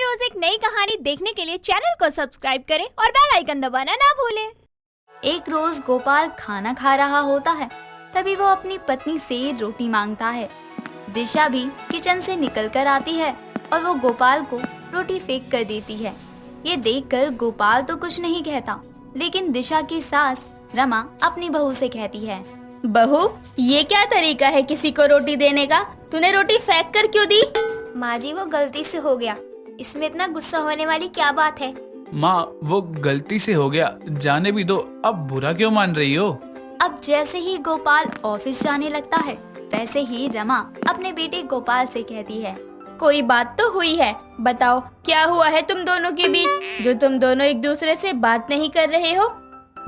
रोज एक नई कहानी देखने के लिए चैनल को सब्सक्राइब करें और बेल आइकन दबाना ना भूलें। एक रोज गोपाल खाना खा रहा होता है, तभी वो अपनी पत्नी से रोटी मांगता है। दिशा भी किचन से निकलकर आती है और वो गोपाल को रोटी फेंक कर देती है। ये देखकर गोपाल तो कुछ नहीं कहता, लेकिन दिशा की सास रमा अपनी बहू से कहती है, बहू ये क्या तरीका है किसी को रोटी देने का? तूने रोटी फेंक कर क्यों दी? माँ जी वो गलती से हो गया, इसमें इतना गुस्सा होने वाली क्या बात है। माँ वो गलती से हो गया, जाने भी दो, अब बुरा क्यों मान रही हो? अब जैसे ही गोपाल ऑफिस जाने लगता है, वैसे ही रमा अपने बेटे गोपाल से कहती है, कोई बात तो हुई है, बताओ क्या हुआ है तुम दोनों के बीच, जो तुम दोनों एक दूसरे से बात नहीं कर रहे हो?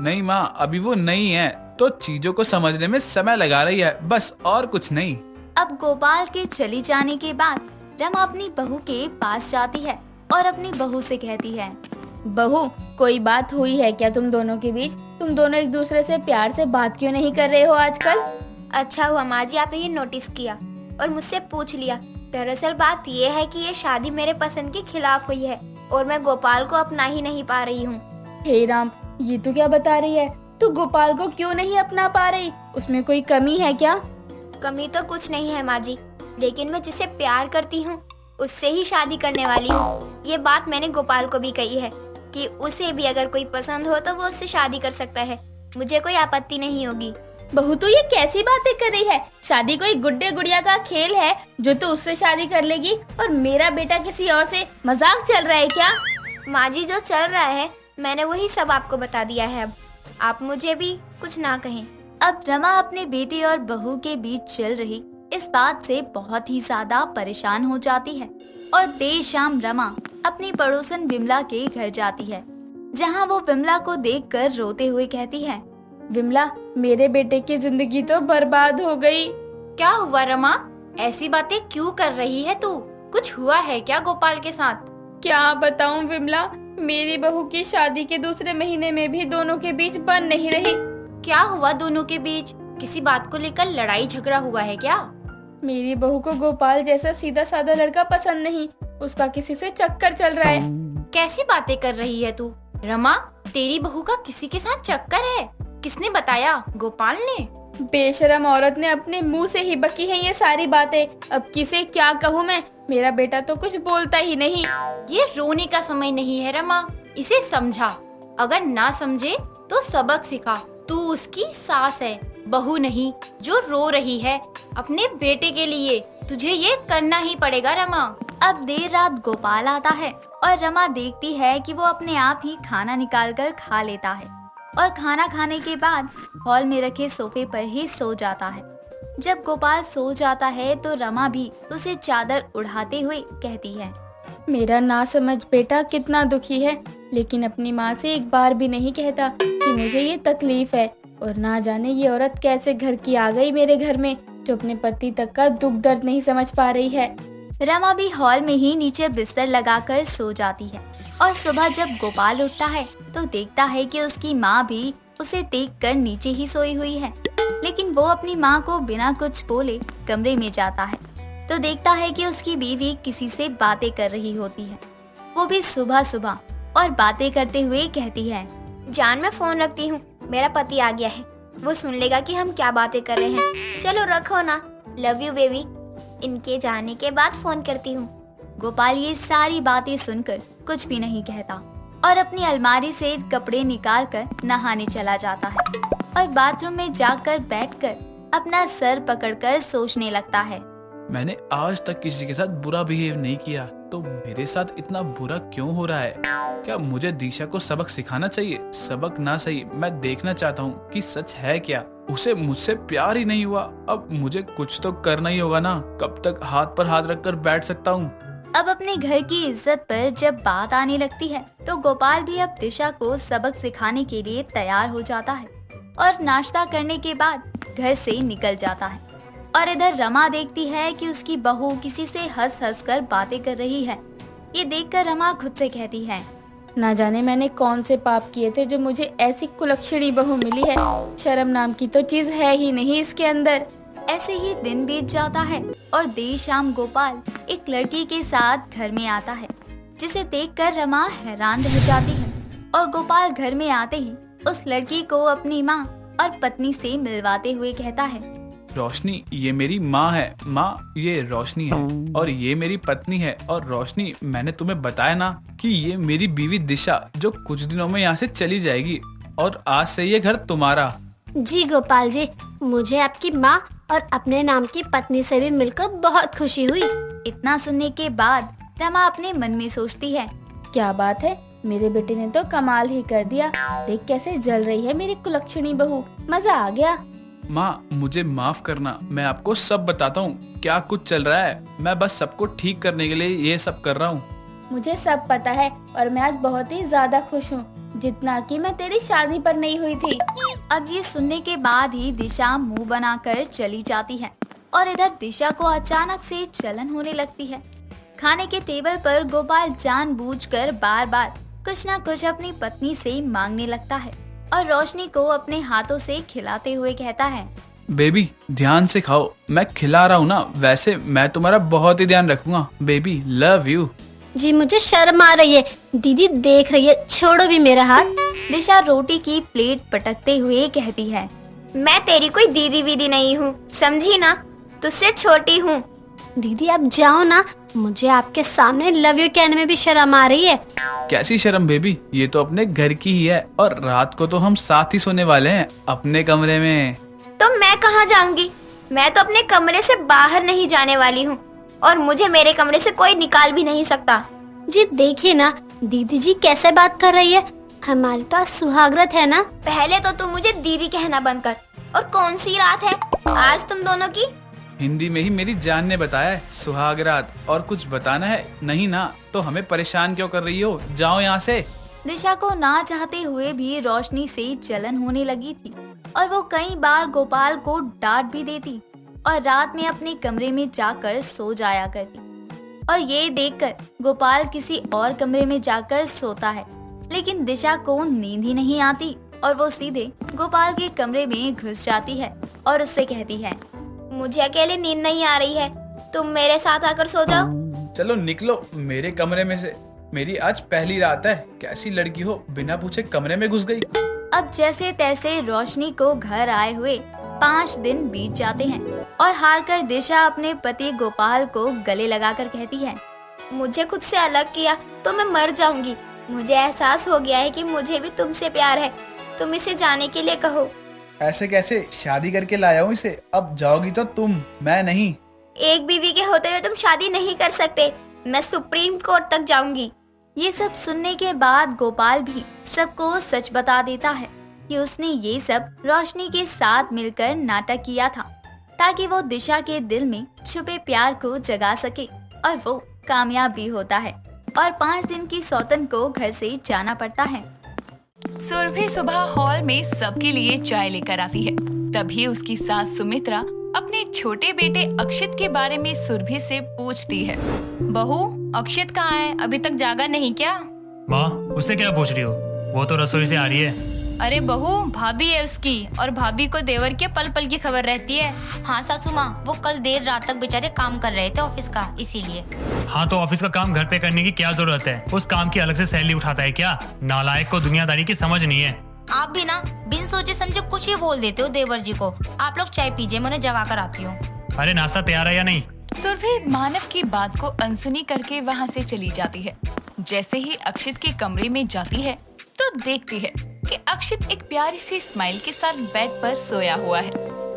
नहीं माँ, अभी वो नहीं है, तो चीजों को समझने में समय लगा रही है, बस और कुछ नहीं। अब गोपाल के चली जाने के बाद रमा अपनी बहू के पास जाती है और अपनी बहू से कहती है, बहू कोई बात हुई है क्या तुम दोनों के बीच? तुम दोनों एक दूसरे से प्यार से बात क्यों नहीं कर रहे हो आजकल? अच्छा हुआ माँ जी आपने ये नोटिस किया और मुझसे पूछ लिया। दरअसल बात ये है कि ये शादी मेरे पसंद के खिलाफ हुई है और मैं गोपाल को अपना ही नहीं पा रही हूँ। हे राम, ये तो क्या बता रही है? तू गोपाल को क्यों नहीं अपना पा रही? उसमें कोई कमी है क्या? कमी तो कुछ नहीं है माँ जी, लेकिन मैं जिसे प्यार करती हूँ उससे ही शादी करने वाली हूँ। ये बात मैंने गोपाल को भी कही है कि उसे भी अगर कोई पसंद हो तो वो उससे शादी कर सकता है, मुझे कोई आपत्ति नहीं होगी। बहू तू ये कैसी बातें कर रही है? शादी कोई गुड्डे गुड़िया का खेल है जो तू उससे शादी कर लेगी और मेरा बेटा किसी और से? मजाक चल रहा है क्या? माँ जी जो चल रहा है मैंने वही सब आपको बता दिया है, अब आप मुझे भी कुछ ना कहें। अब रमा अपने बेटे और बहू के बीच चल रही इस बात से बहुत ही ज्यादा परेशान हो जाती है और देर शाम रमा अपनी पड़ोसन विमला के घर जाती है, जहां वो विमला को देखकर रोते हुए कहती है, विमला मेरे बेटे की जिंदगी तो बर्बाद हो गई। क्या हुआ रमा? ऐसी बातें क्यों कर रही है तू? कुछ हुआ है क्या गोपाल के साथ? क्या बताऊं विमला, मेरी बहू की शादी के दूसरे महीने में भी दोनों के बीच बन नहीं रही। क्या हुआ दोनों के बीच? किसी बात को लेकर लड़ाई झगड़ा हुआ है क्या? मेरी बहू को गोपाल जैसा सीधा साधा लड़का पसंद नहीं, उसका किसी से चक्कर चल रहा है। कैसी बातें कर रही है तू? रमा तेरी बहू का किसी के साथ चक्कर है? किसने बताया? गोपाल ने? बेशरम औरत ने अपने मुंह से ही बकी है ये सारी बातें। अब किसे क्या कहूँ मैं, मेरा बेटा तो कुछ बोलता ही नहीं। ये रोने का समय नहीं है रमा, इसे समझा। अगर ना समझे तो सबक सिखा। तू उसकी सास है, बहू नहीं, जो रो रही है अपने बेटे के लिए। तुझे ये करना ही पड़ेगा रमा। अब देर रात गोपाल आता है और रमा देखती है कि वो अपने आप ही खाना निकालकर खा लेता है और खाना खाने के बाद हॉल में रखे सोफे पर ही सो जाता है। जब गोपाल सो जाता है तो रमा भी उसे चादर उड़ाते हुए कहती है, मेरा नासमझ बेटा कितना दुखी है, लेकिन अपनी माँ से एक बार भी नहीं कहता कि मुझे ये तकलीफ है, और ना जाने ये औरत कैसे घर की आ गई मेरे घर में, जो अपने पति तक का दुख दर्द नहीं समझ पा रही है। रमा भी हॉल में ही नीचे बिस्तर लगाकर सो जाती है और सुबह जब गोपाल उठता है तो देखता है कि उसकी माँ भी उसे देखकर नीचे ही सोई हुई है, लेकिन वो अपनी माँ को बिना कुछ बोले कमरे में जाता है तो देखता है कि उसकी बीवी किसी से बातें कर रही होती है, वो भी सुबह सुबह, और बातें करते हुए कहती है, जान मैं फोन रखती हूँ, मेरा पति आ गया है, वो सुन लेगा कि हम क्या बातें कर रहे हैं। चलो रखो ना, लव यू बेबी, इनके जाने के बाद फोन करती हूँ। गोपाल ये सारी बातें सुनकर कुछ भी नहीं कहता और अपनी अलमारी से कपड़े निकालकर नहाने चला जाता है और बाथरूम में जाकर बैठकर अपना सर पकड़कर सोचने लगता है, मैंने आज तक किसी के साथ बुरा बिहेव नहीं किया, तो मेरे साथ इतना बुरा क्यों हो रहा है? क्या मुझे दिशा को सबक सिखाना चाहिए? सबक ना सही, मैं देखना चाहता हूँ कि सच है क्या। उसे मुझसे प्यार ही नहीं हुआ, अब मुझे कुछ तो करना ही होगा ना। कब तक हाथ पर हाथ रखकर बैठ सकता हूँ? अब अपने घर की इज्जत पर जब बात आने लगती है तो गोपाल भी अब दिशा को सबक सिखाने के लिए तैयार हो जाता है और नाश्ता करने के बाद घर से निकल जाता है। और इधर रमा देखती है कि उसकी बहू किसी से हंस हंस कर बातें कर रही है। ये देखकर रमा खुद से कहती है, ना जाने मैंने कौन से पाप किए थे जो मुझे ऐसी कुलक्षणी बहू मिली है। शर्म नाम की तो चीज है ही नहीं इसके अंदर। ऐसे ही दिन बीत जाता है और देर शाम गोपाल एक लड़की के साथ घर में आता है, जिसे देखकर रमा हैरान रह जाती है और गोपाल घर में आते ही उस लड़की को अपनी माँ और पत्नी से मिलवाते हुए कहता है, रोशनी, ये मेरी माँ है। माँ, ये रोशनी है और ये मेरी पत्नी है। और रोशनी, मैंने तुम्हें बताया ना कि ये मेरी बीवी दिशा, जो कुछ दिनों में यहाँ से चली जाएगी और आज से ये घर तुम्हारा। जी गोपाल जी, मुझे आपकी माँ और अपने नाम की पत्नी से भी मिलकर बहुत खुशी हुई। इतना सुनने के बाद रमा अपने मन में सोचती है, क्या बात है, मेरे बेटे ने तो कमाल ही कर दिया। देख कैसे जल रही है मेरी कुलक्षणी बहू, मजा आ गया। माँ, मुझे माफ करना, मैं आपको सब बताता हूँ क्या कुछ चल रहा है। मैं बस सबको ठीक करने के लिए ये सब कर रहा हूँ। मुझे सब पता है और मैं आज बहुत ही ज्यादा खुश हूँ, जितना कि मैं तेरी शादी पर नहीं हुई थी। अब ये सुनने के बाद ही दिशा मुंह बनाकर चली जाती है और इधर दिशा को अचानक से जलन होने लगती है। खाने के टेबल पर गोपाल जानबूझकर बार बार कुछ न कुछ अपनी पत्नी से मांगने लगता है और रोशनी को अपने हाथों से खिलाते हुए कहता है, बेबी, ध्यान से खाओ, मैं खिला रहा हूँ ना। वैसे मैं तुम्हारा बहुत ही ध्यान रखूंगा। Baby, love you. जी मुझे शर्म आ रही है, दीदी देख रही है, छोड़ो भी मेरा हाथ। दिशा रोटी की प्लेट पटकते हुए कहती है, मैं तेरी कोई दीदी वीदी नहीं हूँ, समझी ना, तुझसे छोटी हूँ। दीदी आप जाओ ना, मुझे आपके सामने लव यू कहने में भी शर्म आ रही है। कैसी शर्म बेबी, ये तो अपने घर की ही है और रात को तो हम साथ ही सोने वाले हैं अपने कमरे में। तो मैं कहाँ जाऊंगी? मैं तो अपने कमरे से बाहर नहीं जाने वाली हूँ और मुझे मेरे कमरे से कोई निकाल भी नहीं सकता। जी देखिए ना दीदी जी कैसे बात कर रही है, हमारी तो आज सुहागरात है ना। पहले तो तू मुझे दीदी कहना बंद कर। और कौन सी रात है आज तुम दोनों की? हिंदी में ही मेरी जान ने बताया है, सुहागरात। और कुछ बताना है? नहीं ना, तो हमें परेशान क्यों कर रही हो? जाओ यहाँ से। दिशा को ना चाहते हुए भी रोशनी से जलन होने लगी थी और वो कई बार गोपाल को डांट भी देती और रात में अपने कमरे में जाकर सो जाया करती। और ये देखकर गोपाल किसी और कमरे में जाकर सोता है, लेकिन दिशा को नींद ही नहीं आती और वो सीधे गोपाल के कमरे में घुस जाती है और उससे कहती है, मुझे अकेले नींद नहीं आ रही है, तुम मेरे साथ आकर सो जाओ। चलो निकलो मेरे कमरे में से, मेरी आज पहली रात है। कैसी लड़की हो, बिना पूछे कमरे में घुस गई। अब जैसे तैसे रोशनी को घर आए हुए 5 दिन बीत जाते हैं और हार कर दिशा अपने पति गोपाल को गले लगाकर कहती है, मुझे खुद से अलग किया तो मैं मर जाऊंगी। मुझे एहसास हो गया है कि मुझे भी तुमसे प्यार है, तुम इसे जाने के लिए कहो। ऐसे कैसे? शादी करके लाया हूँ इसे, अब जाओगी तो तुम, मैं नहीं। एक बीवी के होते हुए तुम शादी नहीं कर सकते, मैं सुप्रीम कोर्ट तक जाऊंगी। ये सब सुनने के बाद गोपाल भी सबको सच बता देता है कि उसने ये सब रोशनी के साथ मिलकर नाटक किया था ताकि वो दिशा के दिल में छुपे प्यार को जगा सके और वो कामयाब भी होता है और 5 दिन की सौतन को घर से जाना पड़ता है। सुरभि सुबह हॉल में सबके लिए चाय लेकर आती है। तभी उसकी सास सुमित्रा अपने छोटे बेटे अक्षित के बारे में सुरभि से पूछती है। बहू, अक्षित कहाँ है? अभी तक जागा नहीं क्या? माँ, उससे क्या पूछ रही हो? वो तो रसोई से आ रही है। अरे बहू, भाभी है उसकी और भाभी को देवर के पल पल की खबर रहती है। हाँ सासू माँ, वो कल देर रात तक बेचारे काम कर रहे थे ऑफिस का, इसीलिए। हाँ तो ऑफिस का काम घर पे करने की क्या जरूरत है? उस काम की अलग से सैलरी उठाता है क्या? नालायक को दुनियादारी की समझ नहीं है। आप भी ना बिन सोचे समझे कुछ ही बोल देते हो देवर जी को। आप लोग चाय पीजिए, मैं उन्हें जगा कर आती हूँ। अरे नाश्ता तैयार है या नहीं? सुरभि मानव की बात को अनसुनी करके वहाँ से चली जाती है। जैसे ही अक्षित के कमरे में जाती है तो देखती है कि अक्षित एक प्यारी सी स्माइल के साथ बेड पर सोया हुआ है।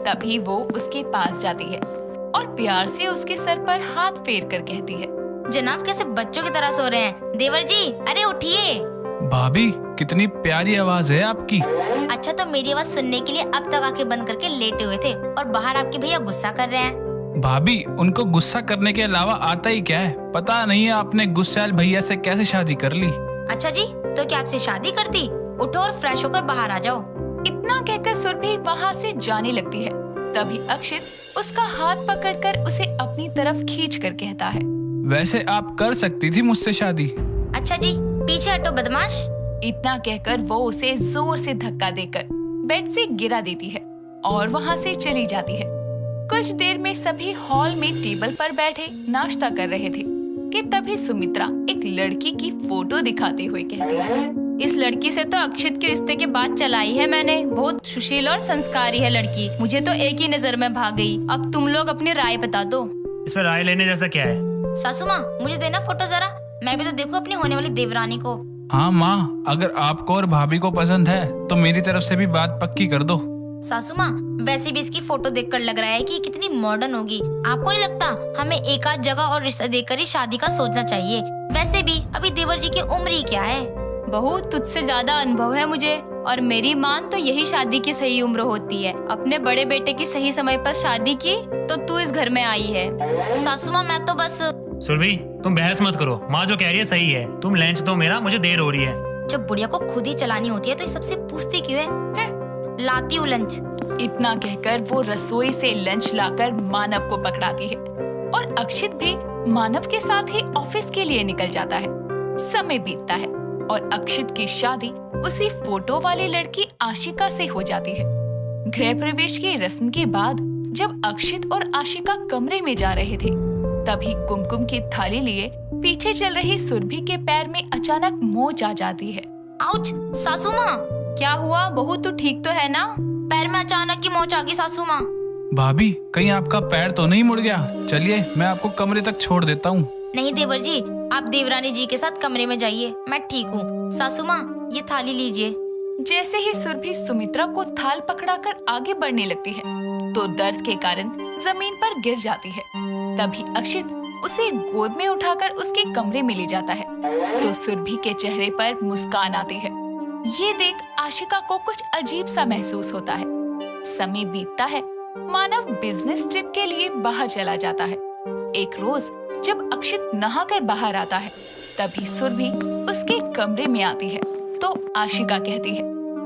तभी वो उसके पास जाती है और प्यार से उसके सर पर हाथ फेर कर कहती है, जनाब कैसे बच्चों की तरह सो रहे हैं? देवर जी अरे उठिए। भाभी, कितनी प्यारी आवाज है आपकी। अच्छा तो मेरी आवाज सुनने के लिए अब तक आंखें बंद करके लेटे हुए थे और बाहर आपके भैया गुस्सा कर रहे हैं। भाभी, उनको गुस्सा करने के अलावा आता ही क्या है? पता नहीं है आपने गुस्सैल भैया से कैसे शादी कर ली। अच्छा जी, तो क्या आपसे शादी करती? उठो और फ्रेश होकर बाहर आ जाओ। इतना कहकर सुरभि वहाँ से जाने लगती है। तभी अक्षित उसका हाथ पकड़कर उसे अपनी तरफ खींच कर कहता है, वैसे आप कर सकती थी मुझसे शादी। अच्छा जी, पीछे हटो बदमाश। इतना कहकर वो उसे जोर से धक्का देकर बेड से गिरा देती है और वहाँ से चली जाती है। कुछ देर में सभी हॉल में टेबल पर बैठे नाश्ता कर रहे थे कि तभी सुमित्रा एक लड़की की फोटो दिखाते हुए कहती है, इस लड़की से तो अक्षित के रिश्ते की बात चलाई है मैंने। बहुत सुशील और संस्कारी है लड़की, मुझे तो एक ही नजर में भाग गई। अब तुम लोग अपनी राय बता दो। इस पर राय लेने जैसा क्या है? सासू माँ, मुझे देना फोटो जरा, मैं भी तो देखूं अपनी होने वाली देवरानी को। हाँ माँ, अगर आपको और भाभी को पसंद है तो मेरी तरफ से भी बात पक्की कर दो। सासू माँ, वैसे भी इसकी फोटो देखकर लग रहा है कि कितनी मॉडर्न होगी। आपको नहीं लगता हमें एक आध जगह और रिश्ता देकर ही शादी का सोचना चाहिए? वैसे भी अभी देवर जी की उम्र ही क्या है। बहू, तुझसे ज्यादा अनुभव है मुझे, और मेरी मान तो यही शादी की सही उम्र होती है। अपने बड़े बेटे की सही समय पर शादी की तो तू इस घर में आई है। सासू माँ, मैं तो बस। सुरभि, तुम बहस मत करो, माँ जो कह रही है सही है। तुम लंच दो मेरा, मुझे देर हो रही है। जब बुढ़िया को खुद ही चलानी होती है तो ये सबसे पूछती क्यों है? लाती हूँ लंच। इतना कहकर वो रसोई से लंच लाकर मानव को पकड़ाती है और अक्षित भी मानव के साथ ही ऑफिस के लिए निकल जाता है। समय बीतता है और अक्षित की शादी उसी फोटो वाली लड़की आशिका से हो जाती है। गृह प्रवेश की रस्म के बाद जब अक्षित और आशिका कमरे में जा रहे थे, तभी कुमकुम की थाली लिए पीछे चल रही सुरभि के पैर में अचानक मोच आ जाती है। आउच! सासू माँ, क्या हुआ बहू, तू ठीक तो है ना? पैर में अचानक की मोच आ गई सासू माँ। भाभी, कहीं आपका पैर तो नहीं मुड़ गया? चलिए मैं आपको कमरे तक छोड़ देता हूँ। नहीं देवर जी, आप देवरानी जी के साथ कमरे में जाइए, मैं ठीक हूँ। सासू माँ, ये थाली लीजिए। जैसे ही सुरभि सुमित्रा को थाल पकड़ाकर आगे बढ़ने लगती है तो दर्द के कारण जमीन पर गिर जाती है। तभी अक्षित उसे गोद में उठाकर उसके कमरे में ले जाता है तो सुरभि के चेहरे पर मुस्कान आती है। ये देख आशिका को कुछ अजीब सा महसूस होता है। समय बीतता है, मानव बिजनेस ट्रिप के लिए बाहर चला जाता है। एक रोज जब अक्षित नहाकर बाहर आता है तभी सुरभि उसके कमरे में आती है तो आशिका कहती है,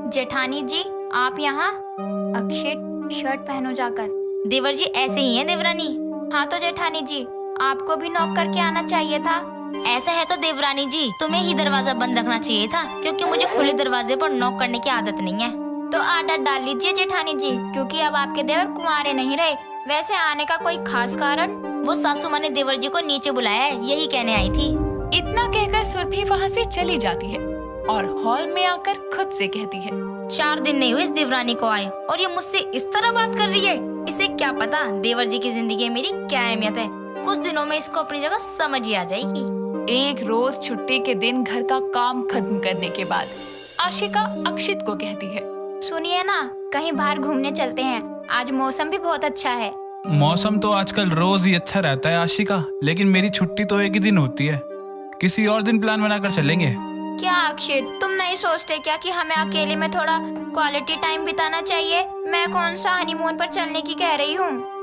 जेठानी जी आप यहाँ? अक्षित, शर्ट पहनो जाकर। देवर जी ऐसे ही है देवरानी। हाँ तो जेठानी जी, आपको भी नॉक करके आना चाहिए था। ऐसा है तो देवरानी जी तुम्हें ही दरवाजा बंद रखना चाहिए था, क्योंकि मुझे खुले दरवाजे पर नॉक करने की आदत नहीं है। तो आदत डाल लीजिए जेठानी जी, क्योंकि अब आपके देवर कुंवारे नहीं रहे। वैसे आने का कोई खास कारण? वो सासू माँ ने देवर जी को नीचे बुलाया है, यही कहने आई थी। इतना कहकर सुरभि वहाँ से चली जाती है और हॉल में आकर खुद से कहती है, 4 दिन नहीं हुए इस देवरानी को आए और ये मुझसे इस तरह बात कर रही है। इसे क्या पता देवर जी की जिंदगी में मेरी क्या अहमियत है। कुछ दिनों में इसको अपनी जगह समझ ही आ जाएगी। एक रोज छुट्टी के दिन घर का काम खत्म करने के बाद आशिका अक्षित को कहती है, सुनिए ना, कहीं बाहर घूमने चलते हैं, आज मौसम भी बहुत अच्छा है। मौसम तो आजकल रोज ही अच्छा रहता है आशिका, लेकिन मेरी छुट्टी तो एक ही दिन होती है। किसी और दिन प्लान बनाकर चलेंगे। क्या अक्षित, तुम नहीं सोचते क्या कि हमें अकेले में थोड़ा क्वालिटी टाइम बिताना चाहिए? मैं कौन सा हनीमून पर चलने की कह रही हूँ?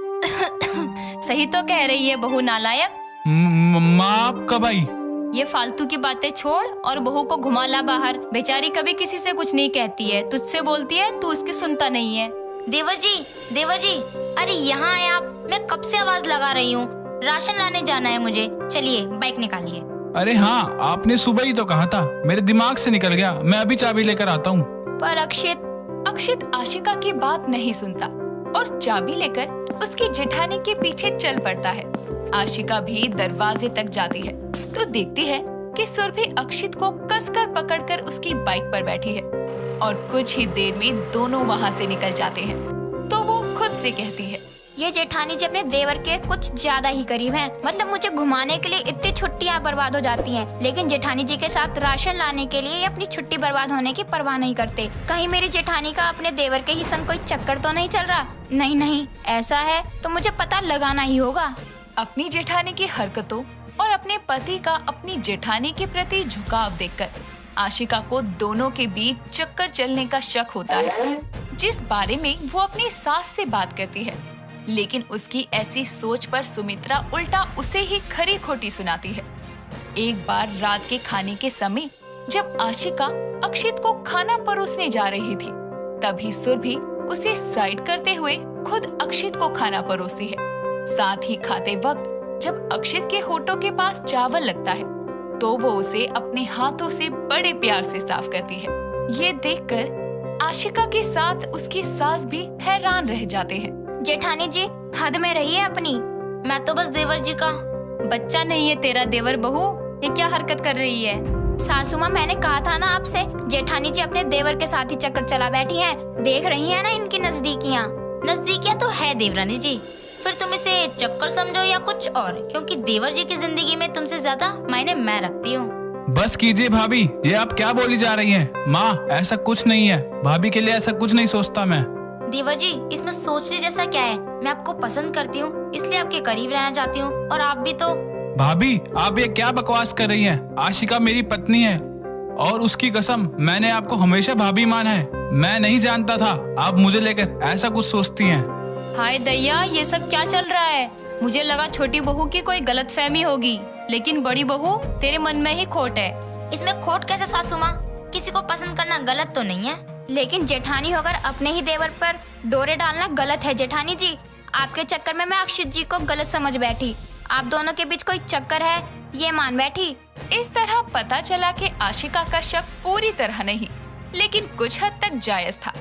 सही तो कह रही है बहू नालायक। माँ आप कब आई? ये फालतू की बातें छोड़ और बहू को घुमा ला बाहर। बेचारी कभी किसी से कुछ नहीं कहती है, तुझसे बोलती है, तू उसकी सुनता नहीं है। देवर जी, अरे यहाँ आए आप। मैं कब से आवाज लगा रही हूँ। राशन लाने जाना है मुझे, चलिए बाइक निकालिए। अरे हाँ, आपने सुबह ही तो कहा था, मेरे दिमाग से निकल गया। मैं अभी चाबी लेकर आता हूँ। पर अक्षित आशिका की बात नहीं सुनता और चाबी लेकर उसकी जेठानी के पीछे चल पड़ता है। आशिका भी दरवाजे तक जाती है तो देखती है कि सुरभि अक्षित को कसकर पकड़कर उसकी बाइक पर बैठी है और कुछ ही देर में दोनों वहाँ से निकल जाते हैं। तो वो खुद से कहती है, ये जेठानी जी अपने देवर के कुछ ज्यादा ही करीब हैं। मतलब मुझे घुमाने के लिए इतनी छुट्टियां बर्बाद हो जाती हैं, लेकिन जेठानी जी के साथ राशन लाने के लिए अपनी छुट्टी बर्बाद होने की परवाह नहीं करते। कहीं मेरी जेठानी का अपने देवर के ही संग कोई चक्कर तो नहीं चल रहा? नहीं, ऐसा है तो मुझे पता लगाना ही होगा। अपनी जेठानी की हरकतों और अपने पति का अपनी जेठानी के प्रति झुकाव देखकर आशिका को दोनों के बीच चक्कर चलने का शक होता है, जिस बारे में वो अपनी सास से बात करती है। लेकिन उसकी ऐसी सोच पर सुमित्रा उल्टा उसे ही खरी खोटी सुनाती है। एक बार रात के खाने के समय जब आशिका अक्षित को खाना परोसने जा रही थी, तभी सुरभि उसे साइड करते हुए खुद अक्षित को खाना परोसती है। साथ ही खाते वक्त जब अक्षित के होठों के पास चावल लगता है तो वो उसे अपने हाथों से बड़े प्यार से साफ करती है। ये देखकर आशिका के साथ उसकी सास भी हैरान रह जाते हैं। जेठानी जी, हद में रहिए अपनी। मैं तो बस देवर जी का बच्चा नहीं है तेरा देवर बहू, ये क्या हरकत कर रही है? सासू माँ, मैंने कहा था ना आपसे, जेठानी जी अपने देवर के साथ ही चक्कर चला बैठी हैं। देख रही हैं ना इनकी नजदीकियाँ। नजदीकियाँ तो है देवरानी जी, फिर तुम इसे चक्कर समझो या कुछ और, क्योंकि देवर जी की जिंदगी में तुमसे ज्यादा मायने मैं रखती हूँ। बस कीजिए भाभी, ये आप क्या बोली जा रही हैं? माँ, ऐसा कुछ नहीं है, भाभी के लिए ऐसा कुछ नहीं सोचता मैं। देवर जी, इसमें सोचने जैसा क्या है? मैं आपको पसंद करती हूँ, इसलिए आपके करीब रहना चाहती हूँ, और आप भी तो। भाभी, आप ये क्या बकवास कर रही हैं? आशिका मेरी पत्नी है और उसकी कसम, मैंने आपको हमेशा भाभी माना है। मैं नहीं जानता था आप मुझे लेकर ऐसा कुछ सोचती हैं। हाय दैया, ये सब क्या चल रहा है? मुझे लगा छोटी बहू की कोई गलतफहमी होगी, लेकिन बड़ी बहू तेरे मन में ही खोट है। इसमें खोट कैसे सासू माँ? किसी को पसंद करना गलत तो नहीं है। लेकिन जेठानी होकर अपने ही देवर पर डोरे डालना गलत है जेठानी जी। आपके चक्कर में मैं अक्षित जी को गलत समझ बैठी। आप दोनों के बीच कोई चक्कर है ये मान बैठी। इस तरह पता चला कि आशिका का शक पूरी तरह नहीं, लेकिन कुछ हद तक जायज था,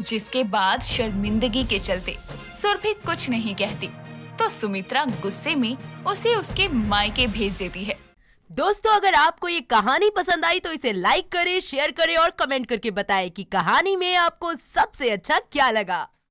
जिसके बाद शर्मिंदगी के चलते सुरभि कुछ नहीं कहती, तो सुमित्रा गुस्से में उसे उसके मायके भेज देती है। दोस्तों, अगर आपको ये कहानी पसंद आई तो इसे लाइक करें, शेयर करें और कमेंट करके बताएं कि कहानी में आपको सबसे अच्छा क्या लगा।